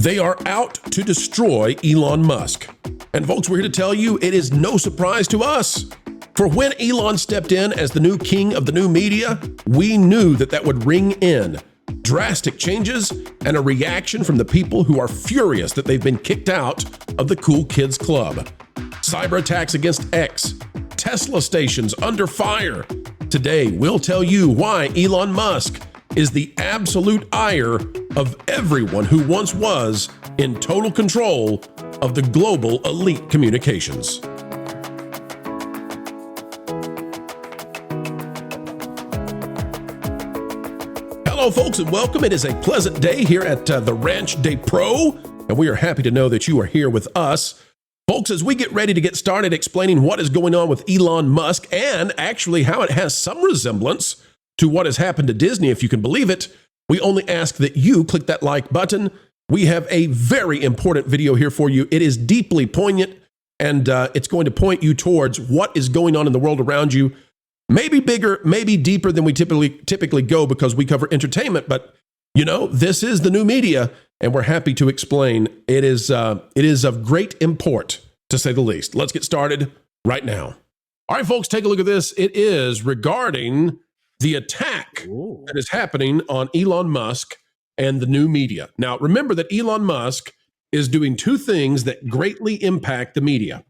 They are out to destroy Elon Musk. And folks, we're here to tell you it is no surprise to us. For when Elon stepped in as the new king of the new media, we knew that that would ring in drastic changes and a reaction from the people who are furious that they've been kicked out of the Cool Kids Club. Cyber attacks against X, Tesla stations under fire. Today, we'll tell you why Elon Musk is the absolute ire of everyone who once was in total control of the global elite communications. Hello, folks, and welcome. It is a pleasant day here at the Ranch Day Pro, and we are happy to know that you are here with us. Folks, as we get ready to get started explaining what is going on with Elon Musk and actually how it has some resemblance to what has happened to Disney, if you can believe it, we only ask that you click that like button. We have a very important video here for you. It is deeply poignant, and it's going to point you towards what is going on in the world around you. Maybe bigger, maybe deeper than we typically go because we cover entertainment, but you know, this is the new media, and we're happy to explain. It is of great import, to say the least. Let's get started right now. All right, folks, take a look at this. It is regarding the attack that is happening on Elon Musk and the new media. Now, remember that Elon Musk is doing two things that greatly impact the media.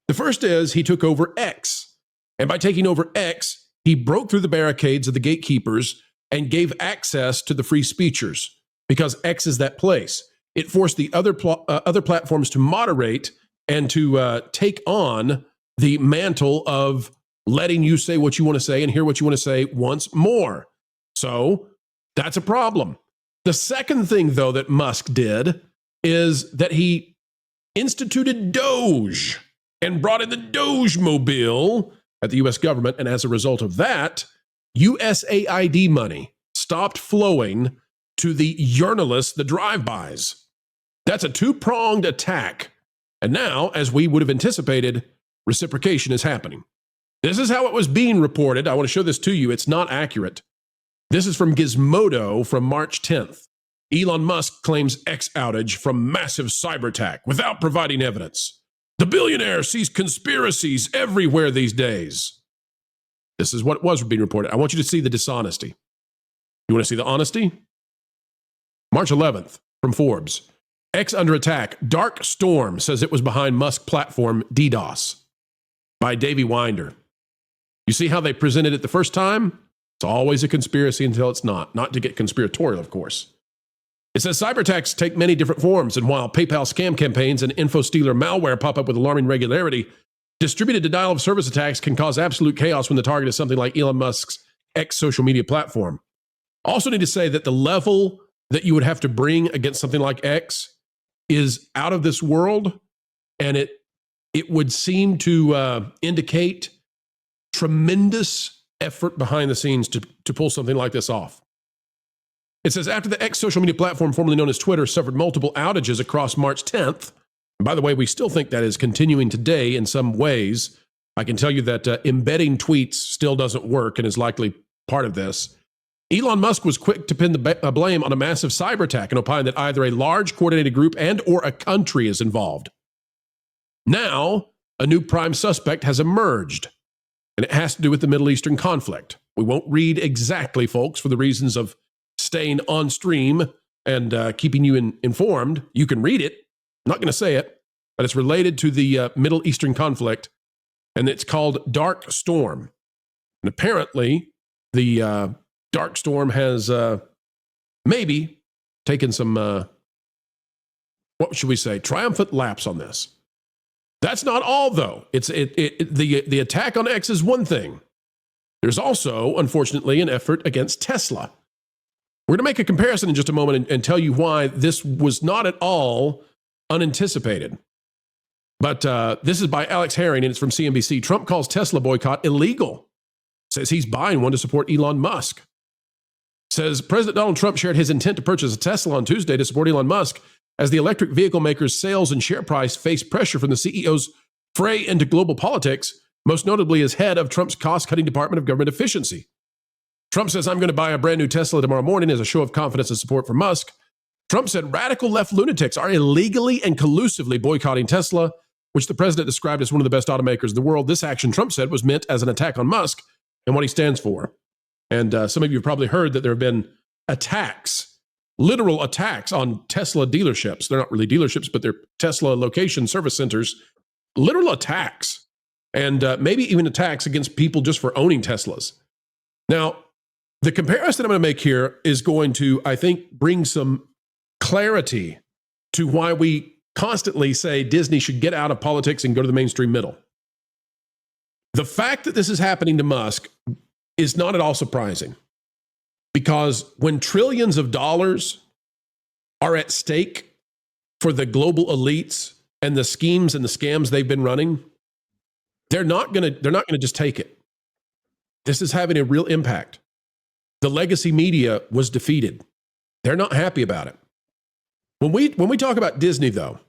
The first is he took over X. And by taking over X, he broke through the barricades of the gatekeepers and gave access to the free speechers because X is that place. It forced the other platforms to moderate and to take on the mantle of letting you say what you want to say and hear what you want to say once more. So that's a problem. The second thing, though, that Musk did is that he instituted Doge and brought in the Doge mobile at the U.S. government. And as a result of that, USAID money stopped flowing to the journalists, the drive-bys. That's a two-pronged attack. And now, as we would have anticipated, reciprocation is happening. This is how it was being reported. I want to show this to you. It's not accurate. This is from Gizmodo from March 10th. Elon Musk claims X outage from massive cyber attack without providing evidence. The billionaire sees conspiracies everywhere these days. This is what was being reported. I want you to see the dishonesty. You want to see the honesty? March 11th from Forbes. X under attack. Dark Storm says it was behind Musk platform DDoS by Davey Winder. You see how they presented it the first time? It's always a conspiracy until it's not. Not to get conspiratorial, of course. It says cyber attacks take many different forms, and while PayPal scam campaigns and info-stealer malware pop up with alarming regularity, distributed denial-of-service attacks can cause absolute chaos when the target is something like Elon Musk's X social media platform. Also need to say that the level that you would have to bring against something like X is out of this world, and it would seem to indicate tremendous effort behind the scenes to pull something like this off. It says, after the X social media platform, formerly known as Twitter, suffered multiple outages across March 10th. And by the way, we still think that is continuing today in some ways. I can tell you that embedding tweets still doesn't work and is likely part of this. Elon Musk was quick to pin the blame on a massive cyber attack and opined that either a large coordinated group and or a country is involved. Now, a new prime suspect has emerged, and it has to do with the Middle Eastern conflict. We won't read exactly, folks, for the reasons of staying on stream and keeping you informed. You can read it. I'm not going to say it, but it's related to the Middle Eastern conflict, and it's called Dark Storm. And apparently, the Dark Storm has maybe taken some, what should we say, triumphant laps on this. That's not all, though. The attack on X is one thing. There's also, unfortunately, an effort against Tesla. We're going to make a comparison in just a moment and tell you why this was not at all unanticipated. But this is by Alex Herring, and it's from CNBC. Trump calls Tesla boycott illegal. Says he's buying one to support Elon Musk. Says President Donald Trump shared his intent to purchase a Tesla on Tuesday to support Elon Musk as the electric vehicle maker's sales and share price face pressure from the CEO's fray into global politics, most notably as head of Trump's cost-cutting Department of Government Efficiency. Trump says, I'm going to buy a brand new Tesla tomorrow morning as a show of confidence and support for Musk. Trump said radical left lunatics are illegally and collusively boycotting Tesla, which the president described as one of the best automakers in the world. This action, Trump said, was meant as an attack on Musk and what he stands for. And some of you have probably heard that there have been attacks, literal attacks on Tesla dealerships. They're not really dealerships, but they're Tesla location service centers. Literal attacks, and maybe even attacks against people just for owning Teslas. Now, the comparison I'm going to make here is going to, I think, bring some clarity to why we constantly say Disney should get out of politics and go to the mainstream middle. The fact that this is happening to Musk is not at all surprising, because when trillions of dollars are at stake for the global elites and the schemes and the scams they've been running, they're not going to just take it. This is having a real impact. The legacy media was defeated. They're not happy about it. When we talk about Disney, though,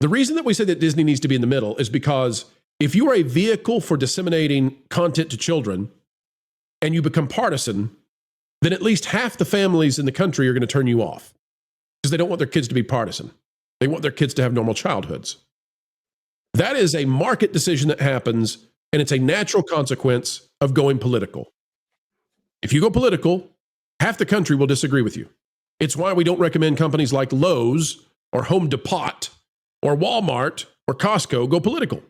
the reason that we say that Disney needs to be in the middle is because if you are a vehicle for disseminating content to children and you become partisan, then at least half the families in the country are going to turn you off because they don't want their kids to be partisan. They want their kids to have normal childhoods. That is a market decision that happens, and it's a natural consequence of going political. If you go political, half the country will disagree with you. It's why we don't recommend companies like Lowe's or Home Depot or Walmart or Costco go political,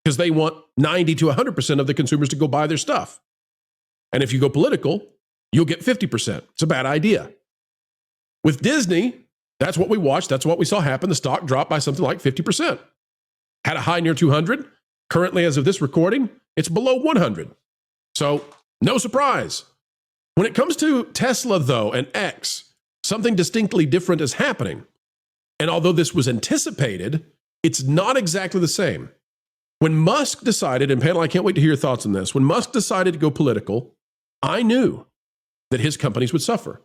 because they want 90 to 100% of the consumers to go buy their stuff. And if you go political, you'll get 50%. It's a bad idea. With Disney, that's what we watched. That's what we saw happen. The stock dropped by something like 50%. Had a high near 200. Currently, as of this recording, it's below 100. So no surprise. When it comes to Tesla, though, and X, something distinctly different is happening. And although this was anticipated, it's not exactly the same. When Musk decided, and panel, I can't wait to hear your thoughts on this. When Musk decided to go political, I knew that his companies would suffer.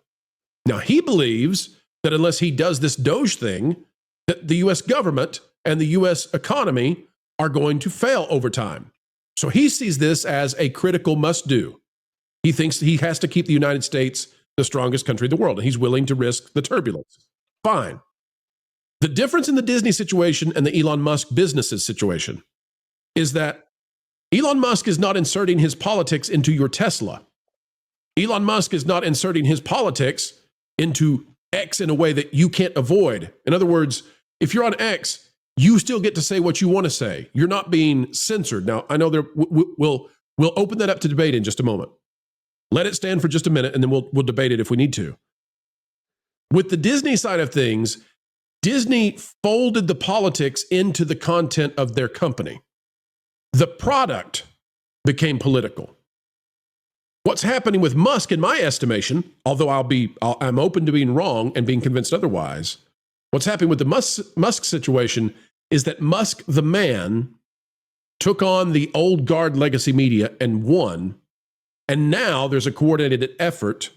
Now, he believes that unless he does this Doge thing, that the U.S. government and the U.S. economy are going to fail over time. So he sees this as a critical must-do. He thinks he has to keep the United States the strongest country in the world, and he's willing to risk the turbulence. Fine. The difference in the Disney situation and the Elon Musk businesses situation is that Elon Musk is not inserting his politics into your Tesla. Elon Musk is not inserting his politics into X in a way that you can't avoid. In other words, if you're on X, you still get to say what you want to say. You're not being censored. Now, I know we'll open that up to debate in just a moment. Let it stand for just a minute, and then we'll debate it if we need to. With the Disney side of things, Disney folded the politics into the content of their company. The product became political. What's happening with Musk, in my estimation, although I'm open to being wrong and being convinced otherwise, what's happening with the Musk situation is that Musk, the man, took on the old guard legacy media and won. And now there's a coordinated effort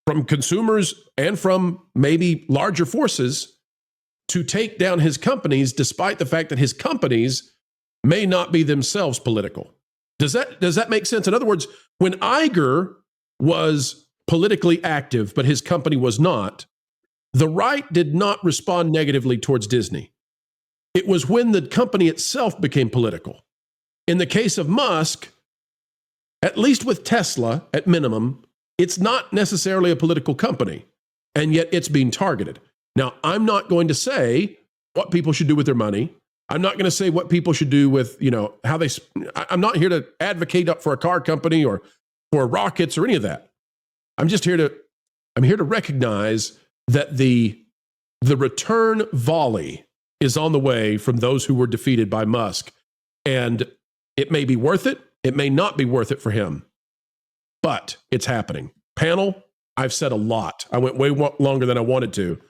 from consumers and from maybe larger forces to take down his companies, despite the fact that his companies may not be themselves political. Does that make sense? In other words, when Iger was politically active, but his company was not, the right did not respond negatively towards Disney. It was when the company itself became political. In the case of Musk, at least with Tesla, at minimum, it's not necessarily a political company, and yet it's being targeted. Now, I'm not going to say what people should do with their money. I'm not going to say what people should do with, how they, I'm not here to advocate for a car company or for rockets or any of that. I'm here to recognize that the return volley is on the way from those who were defeated by Musk. And it may be worth it. It may not be worth it for him, but it's happening. Panel, I've said a lot. I went way longer than I wanted to.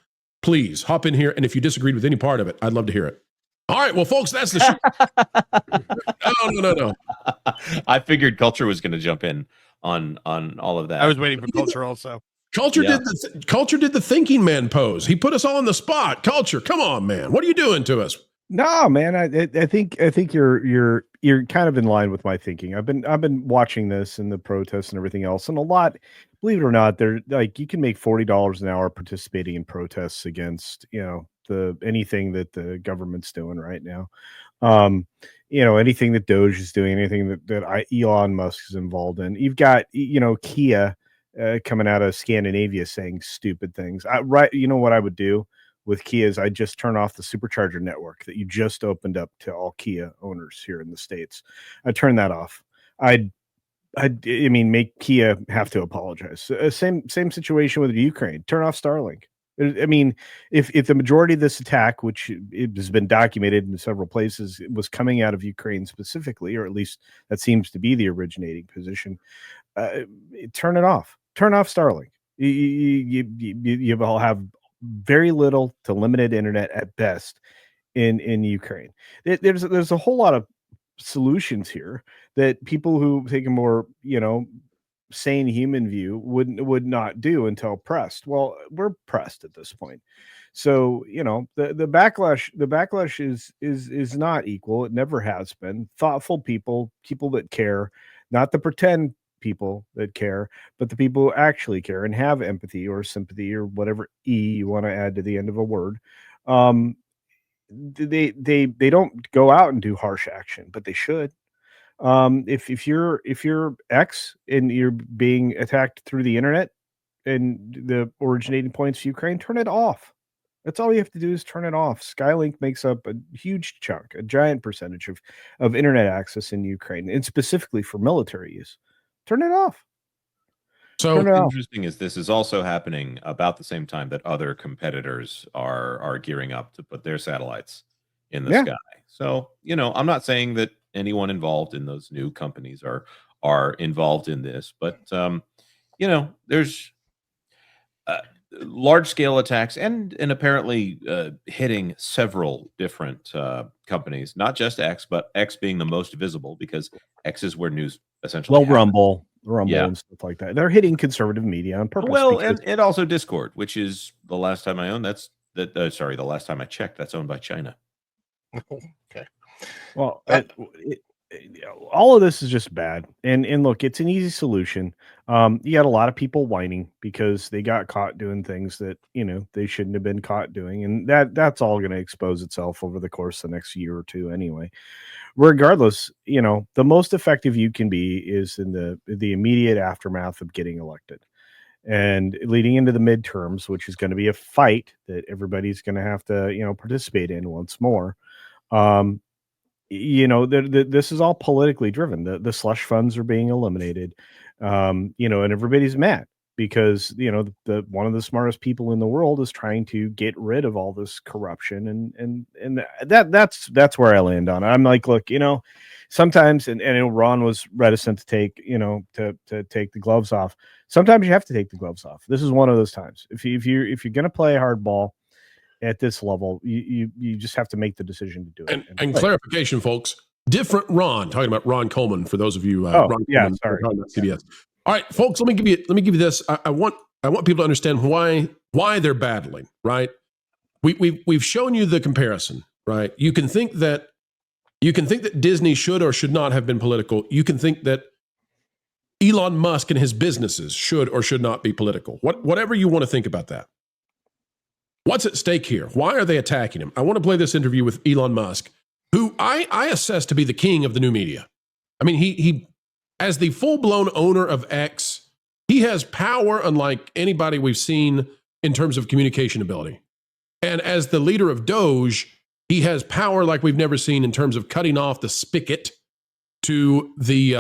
Please hop in here. And if you disagreed with any part of it, I'd love to hear it. All right, well, folks, that's the show. No. I figured Culture was going to jump in on all of that. I was waiting for Culture also. Culture did the thinking man pose. He put us all on the spot. Culture, come on, man. What are you doing to us? No, man, I think you're kind of in line with my thinking. I've been watching this and the protests and everything else, and a lot, believe it or not, they're like you can make $40 an hour participating in protests against the anything that the government's doing right now. Um, anything that Doge is doing, anything that Elon Musk is involved in. You've got Kia coming out of Scandinavia saying stupid things. You know what I would do with Kia is I just turn off the supercharger network that you just opened up to all Kia owners here in the States. I turn that off. I mean, make Kia have to apologize. Same situation with Ukraine. Turn off Starlink. I mean, if the majority of this attack, which it has been documented in several places, was coming out of Ukraine specifically, or at least that seems to be the originating position, turn it off. Turn off Starlink. You will have very little to limited internet at best in Ukraine. There's a whole lot of solutions here that people who take a more sane human view would not do until pressed. Well, we're pressed at this point. So, the backlash is not equal. It never has been. Thoughtful people that care, not the pretend people that care, but the people who actually care and have empathy or sympathy or whatever you want to add to the end of a word. They don't go out and do harsh action, but they should. If you're X and you're being attacked through the internet and the originating points Ukraine, turn it off. That's all you have to do is turn it off. Skylink makes up a huge chunk, a giant percentage of internet access in Ukraine, and specifically for military use. Turn it off. So Turn it off. Interesting is this is also happening about the same time that other competitors are gearing up to put their satellites in the sky. So, I'm not saying that anyone involved in those new companies are involved in this, but there's large scale attacks and apparently hitting several different companies, not just X, but X being the most visible because X is where news essentially happens. Rumble Yeah. and stuff like that. They're hitting conservative media on purpose. Well, and also Discord, which is the last time I owned. The last time I checked, that's owned by China. Okay. Well, all of this is just bad. And look, it's an easy solution. You got a lot of people whining because they got caught doing things that they shouldn't have been caught doing, and that's all going to expose itself over the course of the next year or two anyway. Regardless, the most effective you can be is in the immediate aftermath of getting elected. And leading into the midterms, which is going to be a fight that everybody's going to have to, participate in once more. This is all politically driven. The slush funds are being eliminated, and everybody's mad because the one of the smartest people in the world is trying to get rid of all this corruption, and that's where I land on it. I'm like, look, sometimes, and Ron was reticent to take to take the gloves off. Sometimes you have to take the gloves off. This is one of those times. If you're going to play hardball at this level, you just have to make the decision to do it. And clarification, folks, different Ron, talking about Ron Coleman for those of you Ron Coleman, sorry. CBS. All right, folks, let me give you this. I want people to understand why they're battling, right? We've shown you the comparison, right? You can think that Disney should or should not have been political. You can think that Elon Musk and his businesses should or should not be political. Whatever you want to think about that. What's at stake here? Why are they attacking him? I want to play this interview with Elon Musk, who I assess to be the king of the new media. I mean, he as the full-blown owner of X, he has power unlike anybody we've seen in terms of communication ability. And as the leader of Doge, he has power like we've never seen in terms of cutting off the spigot to the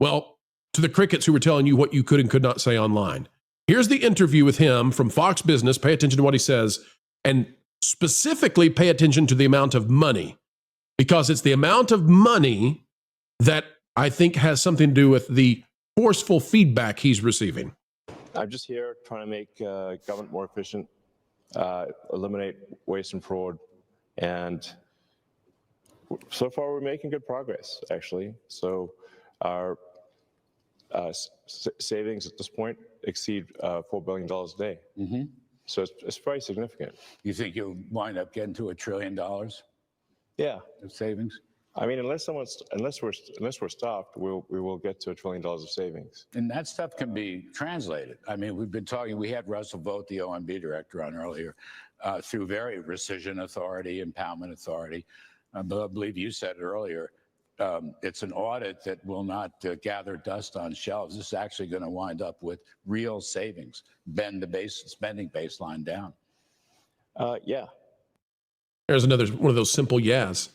to the crickets who were telling you what you could and could not say online. Here's the interview with him from Fox Business. Pay attention to what he says, and specifically pay attention to the amount of money, because it's the amount of money that I think has something to do with the forceful feedback he's receiving. I'm just here trying to make government more efficient, eliminate waste and fraud, and so far we're making good progress, actually. So our savings at this point exceed $4 billion a day. Mm-hmm. So it's very significant. You think you'll wind up getting to $1 trillion of Yeah. savings? I mean, unless we're stopped, we will get to $1 trillion of savings. And that stuff can be translated. I mean, we've been talking, we had Russell Vogt, the OMB director, on earlier, through very rescission authority, impoundment authority. But I believe you said it earlier, it's an audit that will not gather dust on shelves. This is actually going to wind up with real savings, bend the spending baseline down. Yeah. There's another one of those simple yes.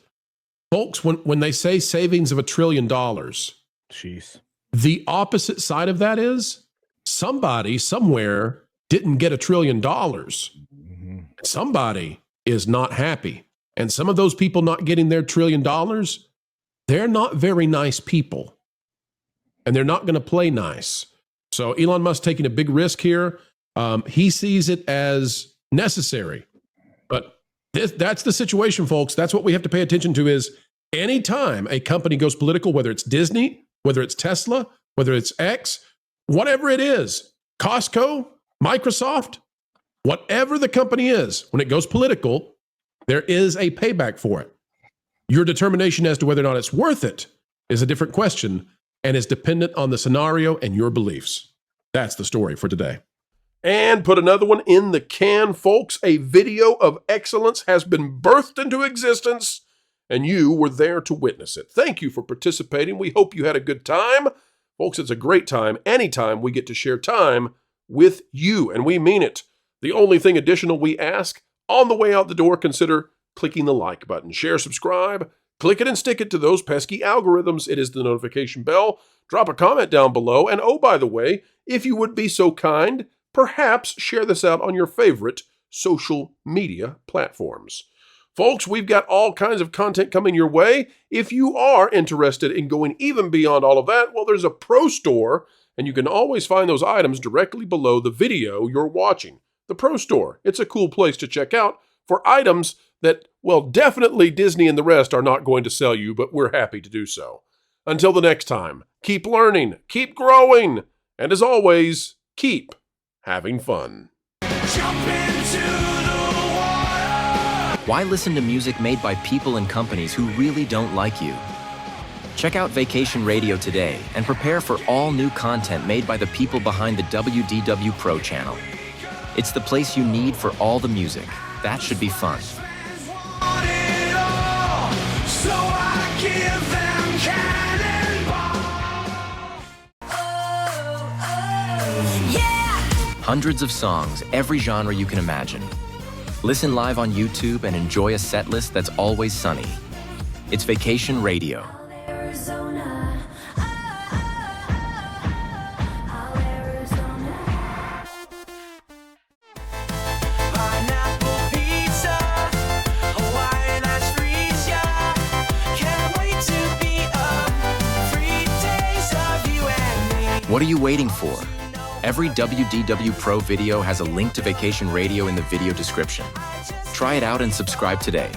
Folks, when they say savings of $1 trillion, Jeez. the opposite side of that is somebody somewhere didn't get $1 trillion. Mm-hmm. Somebody is not happy. And some of those people not getting their $1 trillion, they're not very nice people. And they're not going to play nice. So Elon Musk taking a big risk here. He sees it as necessary. But that's the situation, folks. That's what we have to pay attention to is anytime a company goes political, whether it's Disney, whether it's Tesla, whether it's X, whatever it is, Costco, Microsoft, whatever the company is, when it goes political, there is a payback for it. Your determination as to whether or not it's worth it is a different question and is dependent on the scenario and your beliefs. That's the story for today. And put another one in the can, folks. A video of excellence has been birthed into existence, and you were there to witness it. Thank you for participating. We hope you had a good time. Folks, it's a great time anytime we get to share time with you, and we mean it. The only thing additional we ask, on the way out the door, consider clicking the like button. Share, subscribe, click it and stick it to those pesky algorithms. It is the notification bell. Drop a comment down below. And oh, by the way, if you would be so kind, perhaps share this out on your favorite social media platforms. Folks, we've got all kinds of content coming your way. If you are interested in going even beyond all of that, well, there's a pro store, and you can always find those items directly below the video you're watching. The pro store, it's a cool place to check out for items that, well, definitely Disney and the rest are not going to sell you, but we're happy to do so. Until the next time, keep learning, keep growing, and as always, keep having fun. Why listen to music made by people and companies who really don't like you? Check out Vacation Radio today and prepare for all new content made by the people behind the WDW Pro Channel. It's the place you need for all the music. That should be fun. Hundreds of songs, every genre you can imagine. Listen live on YouTube and enjoy a set list that's always sunny. It's Vacation Radio. What are you waiting for? Every WDW Pro video has a link to Vacation Radio in the video description. Try it out and subscribe today.